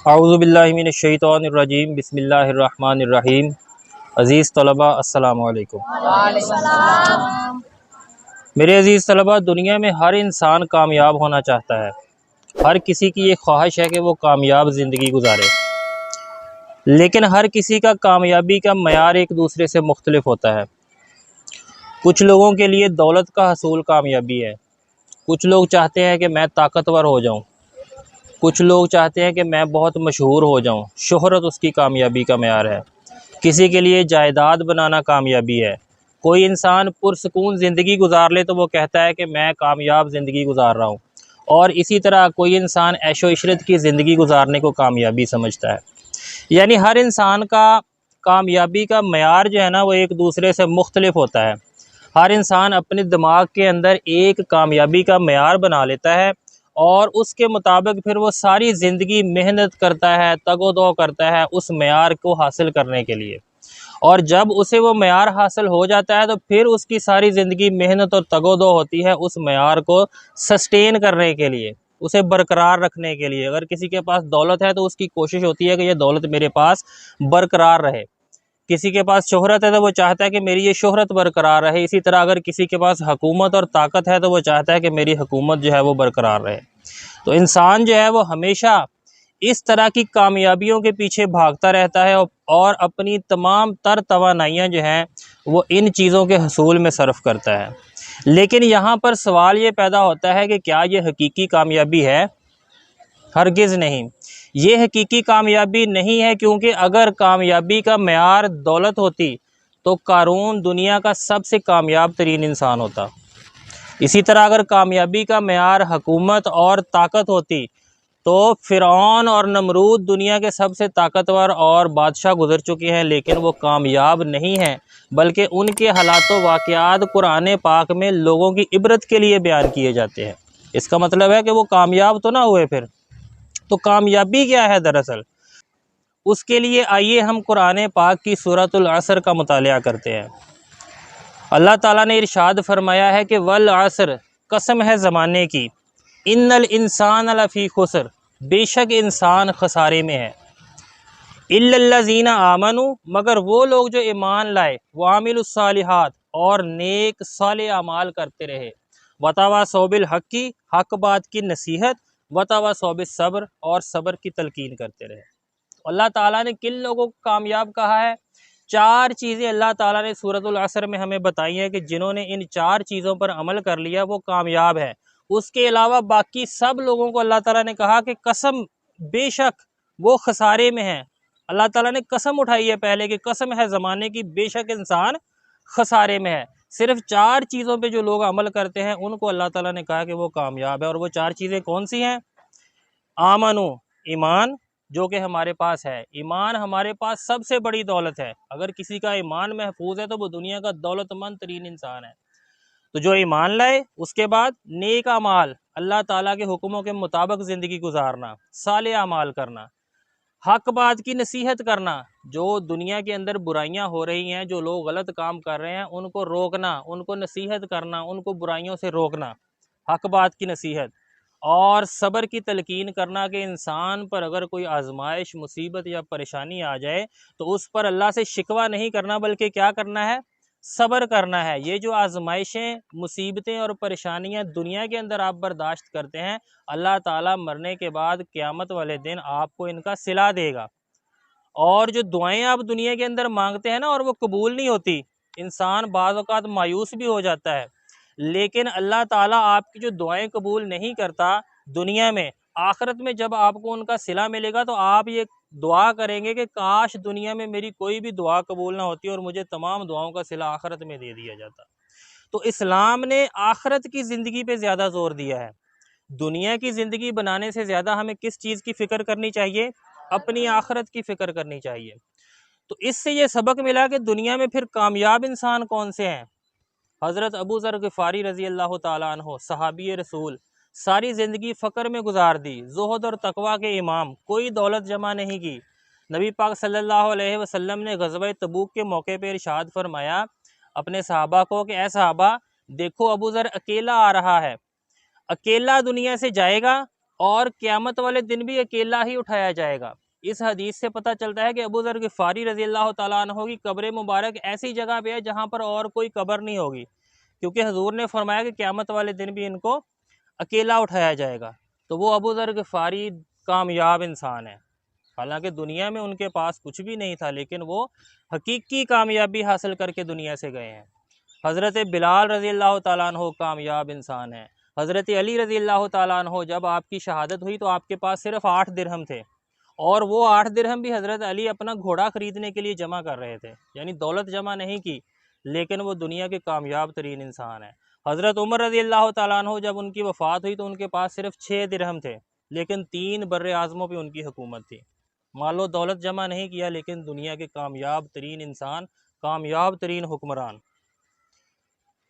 اعوذ باللہ من الشیطان الرجیم، بسم اللہ الرحمن الرحیم۔ عزیز طلبہ السلام علیکم۔ میرے عزیز طلبہ، دنیا میں ہر انسان کامیاب ہونا چاہتا ہے۔ ہر کسی کی یہ خواہش ہے کہ وہ کامیاب زندگی گزارے، لیکن ہر کسی کا کامیابی کا معیار ایک دوسرے سے مختلف ہوتا ہے۔ کچھ لوگوں کے لیے دولت کا حصول کامیابی ہے، کچھ لوگ چاہتے ہیں کہ میں طاقتور ہو جاؤں، کچھ لوگ چاہتے ہیں کہ میں بہت مشہور ہو جاؤں، شہرت اس کی کامیابی کا معیار ہے۔ کسی کے لیے جائیداد بنانا کامیابی ہے۔ کوئی انسان پرسکون زندگی گزار لے تو وہ کہتا ہے کہ میں کامیاب زندگی گزار رہا ہوں، اور اسی طرح کوئی انسان عیش و عشرت کی زندگی گزارنے کو کامیابی سمجھتا ہے۔ یعنی ہر انسان کا کامیابی کا معیار جو ہے نا، وہ ایک دوسرے سے مختلف ہوتا ہے۔ ہر انسان اپنے دماغ کے اندر ایک کامیابی کا معیار بنا لیتا ہے، اور اس کے مطابق پھر وہ ساری زندگی محنت کرتا ہے، تگ و دو کرتا ہے اس معیار کو حاصل کرنے کے لیے۔ اور جب اسے وہ معیار حاصل ہو جاتا ہے تو پھر اس کی ساری زندگی محنت اور تگ و دو ہوتی ہے اس معیار کو سسٹین کرنے کے لیے، اسے برقرار رکھنے کے لیے۔ اگر کسی کے پاس دولت ہے تو اس کی کوشش ہوتی ہے کہ یہ دولت میرے پاس برقرار رہے۔ کسی کے پاس شہرت ہے تو وہ چاہتا ہے کہ میری یہ شہرت برقرار رہے۔ اسی طرح اگر کسی کے پاس حکومت اور طاقت ہے تو وہ چاہتا ہے کہ میری حکومت جو ہے وہ برقرار رہے۔ تو انسان جو ہے وہ ہمیشہ اس طرح کی کامیابیوں کے پیچھے بھاگتا رہتا ہے، اور اپنی تمام تر توانائیاں جو ہیں وہ ان چیزوں کے حصول میں صرف کرتا ہے۔ لیکن یہاں پر سوال یہ پیدا ہوتا ہے کہ کیا یہ حقیقی کامیابی ہے؟ ہرگز نہیں، یہ حقیقی کامیابی نہیں ہے، کیونکہ اگر کامیابی کا معیار دولت ہوتی تو قارون دنیا کا سب سے کامیاب ترین انسان ہوتا۔ اسی طرح اگر کامیابی کا معیار حکومت اور طاقت ہوتی تو فرعون اور نمرود دنیا کے سب سے طاقتور اور بادشاہ گزر چکے ہیں، لیکن وہ کامیاب نہیں ہیں، بلکہ ان کے حالات و واقعات قرآن پاک میں لوگوں کی عبرت کے لیے بیان کیے جاتے ہیں۔ اس کا مطلب ہے کہ وہ کامیاب تو نہ ہوئے۔ پھر تو کامیابی کیا ہے دراصل؟ اس کے لیے آئیے ہم قرآن پاک کی سورۃ العصر کا مطالعہ کرتے ہیں۔ اللہ تعالیٰ نے ارشاد فرمایا ہے کہ والعصر، قسم ہے زمانے کی، ان الانسان لفی خسر، بے شک انسان خسارے میں ہے، الا الذین آمنوا، مگر وہ لوگ جو ایمان لائے، وعملوا الصالحات، اور نیک صالح اعمال کرتے رہے، وتواصوا بالحق کی، حق بات کی نصیحت، وتواصوا بالصبر، اور صبر کی تلقین کرتے رہے۔ اللہ تعالیٰ نے کن لوگوں کو کامیاب کہا ہے؟ چار چیزیں اللہ تعالیٰ نے سورۃ العصر میں ہمیں بتائی ہیں کہ جنہوں نے ان چار چیزوں پر عمل کر لیا وہ کامیاب ہے۔ اس کے علاوہ باقی سب لوگوں کو اللہ تعالیٰ نے کہا کہ قسم، بے شک وہ خسارے میں ہیں۔ اللہ تعالیٰ نے قسم اٹھائی ہے پہلے کہ قسم ہے زمانے کی، بے شک انسان خسارے میں ہے۔ صرف چار چیزوں پہ جو لوگ عمل کرتے ہیں ان کو اللہ تعالیٰ نے کہا کہ وہ کامیاب ہے، اور وہ چار چیزیں کون سی ہیں؟ آمنو، ایمان جو کہ ہمارے پاس ہے۔ ایمان ہمارے پاس سب سے بڑی دولت ہے۔ اگر کسی کا ایمان محفوظ ہے تو وہ دنیا کا دولت مند ترین انسان ہے۔ تو جو ایمان لائے، اس کے بعد نیک اعمال، اللہ تعالیٰ کے حکموں کے مطابق زندگی گزارنا، صالح اعمال کرنا، حق بات کی نصیحت کرنا، جو دنیا کے اندر برائیاں ہو رہی ہیں، جو لوگ غلط کام کر رہے ہیں ان کو روکنا، ان کو نصیحت کرنا، ان کو برائیوں سے روکنا، حق بات کی نصیحت، اور صبر کی تلقین کرنا کہ انسان پر اگر کوئی آزمائش، مصیبت یا پریشانی آ جائے تو اس پر اللہ سے شکوہ نہیں کرنا، بلکہ کیا کرنا ہے؟ صبر کرنا ہے۔ یہ جو آزمائشیں، مصیبتیں اور پریشانیاں دنیا کے اندر آپ برداشت کرتے ہیں، اللہ تعالیٰ مرنے کے بعد قیامت والے دن آپ کو ان کا صلہ دے گا۔ اور جو دعائیں آپ دنیا کے اندر مانگتے ہیں نا اور وہ قبول نہیں ہوتی، انسان بعض اوقات مایوس بھی ہو جاتا ہے، لیکن اللہ تعالیٰ آپ کی جو دعائیں قبول نہیں کرتا دنیا میں، آخرت میں جب آپ کو ان کا صلہ ملے گا تو آپ یہ دعا کریں گے کہ کاش دنیا میں میری کوئی بھی دعا قبول نہ ہوتی اور مجھے تمام دعاؤں کا صلہ آخرت میں دے دیا جاتا۔ تو اسلام نے آخرت کی زندگی پہ زیادہ زور دیا ہے۔ دنیا کی زندگی بنانے سے زیادہ ہمیں کس چیز کی فکر کرنی چاہیے؟ اپنی آخرت کی فکر کرنی چاہیے۔ تو اس سے یہ سبق ملا کہ دنیا میں پھر کامیاب انسان کون سے ہیں؟ حضرت ابو ذر غفاری رضی اللہ تعالیٰ عنہ، صحابی رسول، ساری زندگی فقر میں گزار دی، زہد اور تقویٰ کے امام، کوئی دولت جمع نہیں کی۔ نبی پاک صلی اللہ علیہ وسلم نے غزوہ تبوک کے موقع پہ ارشاد فرمایا اپنے صحابہ کو کہ اے صحابہ، دیکھو ابو ذر اکیلا آ رہا ہے، اکیلا دنیا سے جائے گا اور قیامت والے دن بھی اکیلا ہی اٹھایا جائے گا۔ اس حدیث سے پتہ چلتا ہے کہ ابو ذر غفاری رضی اللہ تعالیٰ عنہ کی قبر مبارک ایسی جگہ پہ ہے جہاں پر اور کوئی قبر نہیں ہوگی، کیونکہ حضور نے فرمایا کہ قیامت والے دن بھی ان کو اکیلا اٹھایا جائے گا۔ تو وہ ابو ذر غفاری کامیاب انسان ہے، حالانکہ دنیا میں ان کے پاس کچھ بھی نہیں تھا، لیکن وہ حقیقی کامیابی حاصل کر کے دنیا سے گئے ہیں۔ حضرت بلال رضی اللہ تعالیٰ عنہ کامیاب انسان ہیں۔ حضرت علی رضی اللہ تعالیٰ عنہ جب آپ کی شہادت ہوئی تو آپ کے پاس صرف 8 درہم تھے، اور وہ 8 درہم بھی حضرت علی اپنا گھوڑا خریدنے کے لیے جمع کر رہے تھے، یعنی دولت جمع نہیں کی، لیکن وہ دنیا کے کامیاب ترین انسان ہیں۔ حضرت عمر رضی اللہ تعالیٰ عنہ جب ان کی وفات ہوئی تو ان کے پاس صرف 6 درہم تھے، لیکن 3 بر اعظموں پہ ان کی حکومت تھی۔ مال و دولت جمع نہیں کیا، لیکن دنیا کے کامیاب ترین انسان، کامیاب ترین حکمران۔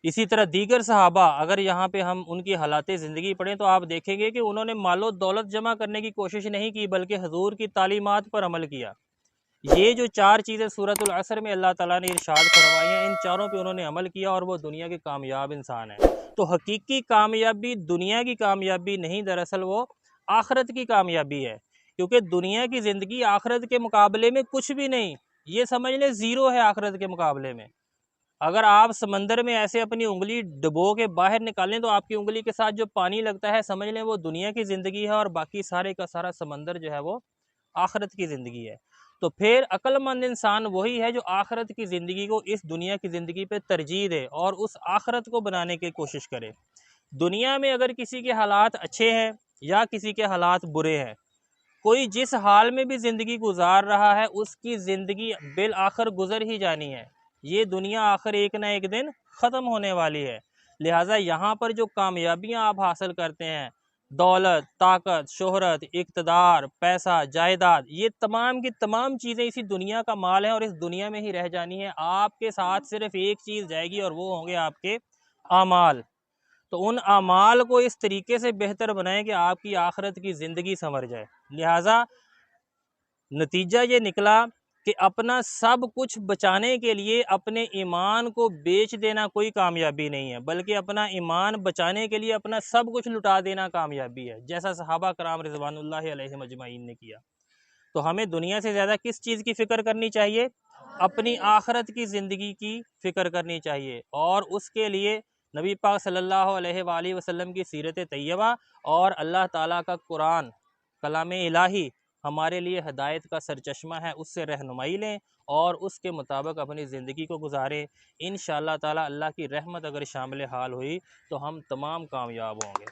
اسی طرح دیگر صحابہ، اگر یہاں پہ ہم ان کی حالات زندگی پڑھیں تو آپ دیکھیں گے کہ انہوں نے مال و دولت جمع کرنے کی کوشش نہیں کی، بلکہ حضور کی تعلیمات پر عمل کیا۔ یہ جو 4 چیزیں سورۃ العصر میں اللہ تعالیٰ نے ارشاد فرمائی ہیں، ان چاروں پہ انہوں نے عمل کیا اور وہ دنیا کے کامیاب انسان ہیں۔ تو حقیقی کامیابی دنیا کی کامیابی نہیں، دراصل وہ آخرت کی کامیابی ہے، کیونکہ دنیا کی زندگی آخرت کے مقابلے میں کچھ بھی نہیں، یہ سمجھ لیں زیرو ہے آخرت کے مقابلے میں۔ اگر آپ سمندر میں ایسے اپنی انگلی ڈبو کے باہر نکالیں تو آپ کی انگلی کے ساتھ جو پانی لگتا ہے سمجھ لیں وہ دنیا کی زندگی ہے، اور باقی سارے کا سارا سمندر جو ہے وہ آخرت کی زندگی ہے۔ تو پھر عقل مند انسان وہی ہے جو آخرت کی زندگی کو اس دنیا کی زندگی پہ ترجیح دے اور اس آخرت کو بنانے کی کوشش کرے۔ دنیا میں اگر کسی کے حالات اچھے ہیں یا کسی کے حالات برے ہیں، کوئی جس حال میں بھی زندگی گزار رہا ہے اس کی زندگی بالآخر گزر ہی جانی ہے۔ یہ دنیا آخر ایک نہ ایک دن ختم ہونے والی ہے، لہٰذا یہاں پر جو کامیابیاں آپ حاصل کرتے ہیں، دولت، طاقت، شہرت، اقتدار، پیسہ، جائیداد، یہ تمام کی تمام چیزیں اسی دنیا کا مال ہیں اور اس دنیا میں ہی رہ جانی ہے۔ آپ کے ساتھ صرف ایک چیز جائے گی اور وہ ہوں گے آپ کے اعمال۔ تو ان اعمال کو اس طریقے سے بہتر بنائیں کہ آپ کی آخرت کی زندگی سنور جائے۔ لہٰذا نتیجہ یہ نکلا کہ اپنا سب کچھ بچانے کے لیے اپنے ایمان کو بیچ دینا کوئی کامیابی نہیں ہے، بلکہ اپنا ایمان بچانے کے لیے اپنا سب کچھ لٹا دینا کامیابی ہے، جیسا صحابہ کرام رضوان اللہ علیہم اجمعین نے کیا۔ تو ہمیں دنیا سے زیادہ کس چیز کی فکر کرنی چاہیے؟ اپنی آخرت کی زندگی کی فکر کرنی چاہیے، اور اس کے لیے نبی پاک صلی اللہ علیہ وآلہ وسلم کی سیرت طیبہ اور اللہ تعالیٰ کا قرآن، کلام الہی ہمارے لیے ہدایت کا سرچشمہ ہے، اس سے رہنمائی لیں اور اس کے مطابق اپنی زندگی کو گزاریں۔ انشاءاللہ تعالیٰ اللہ کی رحمت اگر شامل حال ہوئی تو ہم تمام کامیاب ہوں گے۔